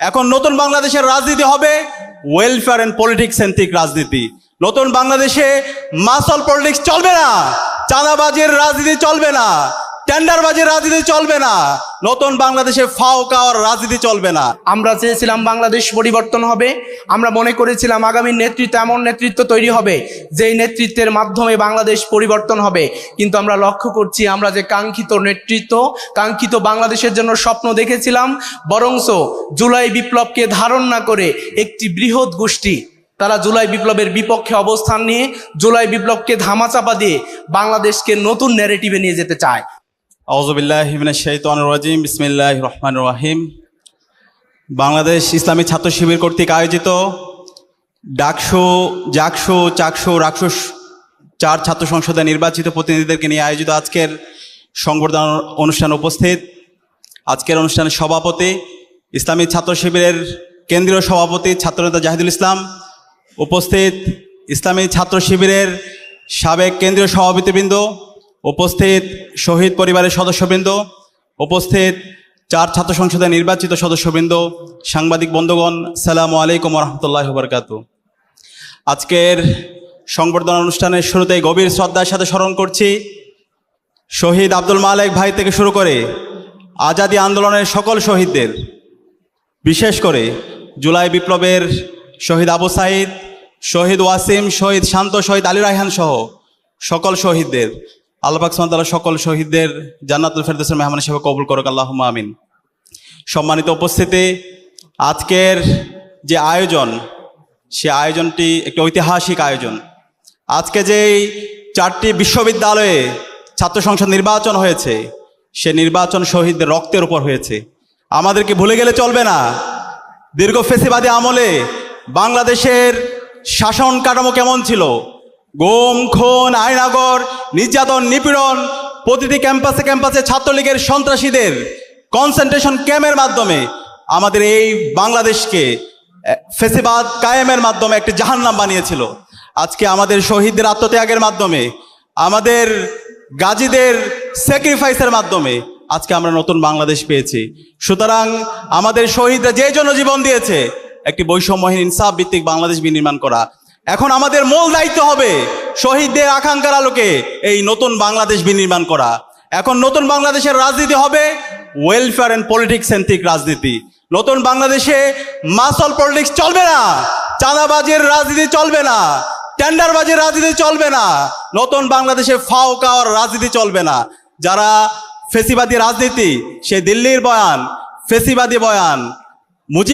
এখন নতুন বাংলাদেশের রাজনীতি হবে ওয়েলফেয়ার এন্ড পলিটিক্স সেন্ট্রিক রাজনীতি। নতুন বাংলাদেশে মাসল পলিটিক্স চলবে না, চাঁদাবাজির রাজনীতি চলবে না, টেন্ডারবাজির রাজনীতি চলবে না, নতুন বাংলাদেশে ফাও খাওয়ার রাজনীতি চলবে না। আমরা চেয়েছিলাম বাংলাদেশ পরিবর্তন হবে। আমরা মনে করেছিলাম আগামী নেতৃত্ব এমন নেতৃত্ব তৈরি হবে যেই নেতৃত্বের মাধ্যমে বাংলাদেশ পরিবর্তন হবে। কিন্তু আমরা লক্ষ্য করছি আমরা যে কাঙ্ক্ষিত নেতৃত্ব, কাঙ্ক্ষিত বাংলাদেশের জন্য স্বপ্ন দেখেছিলাম, বরঞ্চ জুলাই বিপ্লবকে ধারণ না করে একটি বৃহৎ গোষ্ঠী তারা জুলাই বিপ্লবের বিপক্ষে অবস্থান নিয়ে জুলাই বিপ্লবকে ধামাচাপা দিয়ে বাংলাদেশকে নতুন ন্যারেটিভে নিয়ে যেতে চায়। আউযুবিল্লাহি মিনাশ শাইতানির রাজিম, বিসমিল্লাহির রহমানির রহিম। বাংলাদেশ ইসলামী ছাত্র শিবির কর্তৃক আয়োজিত ডাকসু, জাকসু, চাকসু, রাকসু 4 ছাত্র সংসদে নির্বাচিত প্রতিনিধিদেরকে নিয়ে আয়োজিত আজকের সংবর্ধনা অনুষ্ঠানে উপস্থিত আজকের অনুষ্ঠানের সভাপতি, ইসলামী ছাত্র শিবিরের কেন্দ্রীয় সভাপতি ছাত্রনেতা জাহিদুল ইসলাম, উপস্থিত ইসলামী ছাত্র শিবিরের সাবেক কেন্দ্রীয় সভাপতিবৃন্দ, উপস্থিত শহীদ পরিবারের সদস্যবৃন্দ, উপস্থিত 4 ছাত্র সংসদে নির্বাচিত সদস্যবৃন্দ, সাংবাদিক বন্ধুগণ, সালামু আলাইকুম রহমতুল্লাহি ওয়া বারাকাতুহু। আজকের সংবর্ধনা অনুষ্ঠানের শুরুতেই গভীর শ্রদ্ধার সাথে স্মরণ করছি শহীদ আব্দুল মালেক ভাই থেকে শুরু করে আজাদী আন্দোলনের সকল শহীদদের, বিশেষ করে জুলাই বিপ্লবের শহীদ আবু সাঈদ, শহীদ ওয়াসিম, শহীদ শান্ত, শহীদ আলী রায়হান সহ সকল শহীদদের। আল্লাহ পাক সুবহানাহু ওয়া তাআলা সকল শহীদদের জান্নাতুল ফেরদৌসের মেহমান হিসেবে কবুল করুক, আল্লাহুম্মা আমিন। সম্মানিত উপস্থিতি, আজকের যে আয়োজন, সে আয়োজনটি একটি ঐতিহাসিক আয়োজন। আজকে যেই 4টি বিশ্ববিদ্যালয়ে ছাত্র সংসদ নির্বাচন হয়েছে, সে নির্বাচন শহীদদের রক্তের উপর হয়েছে। আমাদেরকে ভুলে গেলে চলবে না, দীর্ঘ ফেসিবাদী আমলে বাংলাদেশের শাসন কাঠামো কেমন ছিল। গুম, খুন, আয়নাগর, নির্যাতন, নিপীড়ন, প্রতিটি ক্যাম্পাসে ক্যাম্পাসে ছাত্রলীগের সন্ত্রাসীদের কনসেন্ট্রেশন ক্যাম্পের মাধ্যমে আমাদের এই বাংলাদেশকে ফেসিবাদ কায়েমের মাধ্যমে একটি জাহান্নাম বানিয়েছিল। আজকে আমাদের শহীদদের আত্মত্যাগের মাধ্যমে, আমাদের গাজীদের স্যাক্রিফাইসের মাধ্যমে আজকে আমরা নতুন বাংলাদেশ পেয়েছি। সুতরাং আমাদের শহীদরা যে জন্য জীবন দিয়েছে, একটি বৈষম্যহীন ইনসাফ ভিত্তিক বাংলাদেশ বিনির্মাণ করা। এখন আমাদের মূল দায়িত্ব হবে শহীদদের আকাঙ্ক্ষার আলোকে এই নতুন বাংলাদেশ বিনির্মাণ করা। এখন নতুন বাংলাদেশের রাজনীতি হবে ওয়েলফেয়ার এন্ড পলিটিক্স সেন্ট্রিক রাজনীতি। নতুন বাংলাদেশে মাসল পলিটিক্স চলবে না, চাঁদাবাজির রাজনীতি চলবে না, টেন্ডারবাজির রাজনীতি চলবে না, নতুন বাংলাদেশে ফাও খাওয়ার রাজনীতি চলবে না। যারা ফেসিবাদী রাজনীতি, সে দিল্লির বয়ান, ফেসিবাদী বয়ান,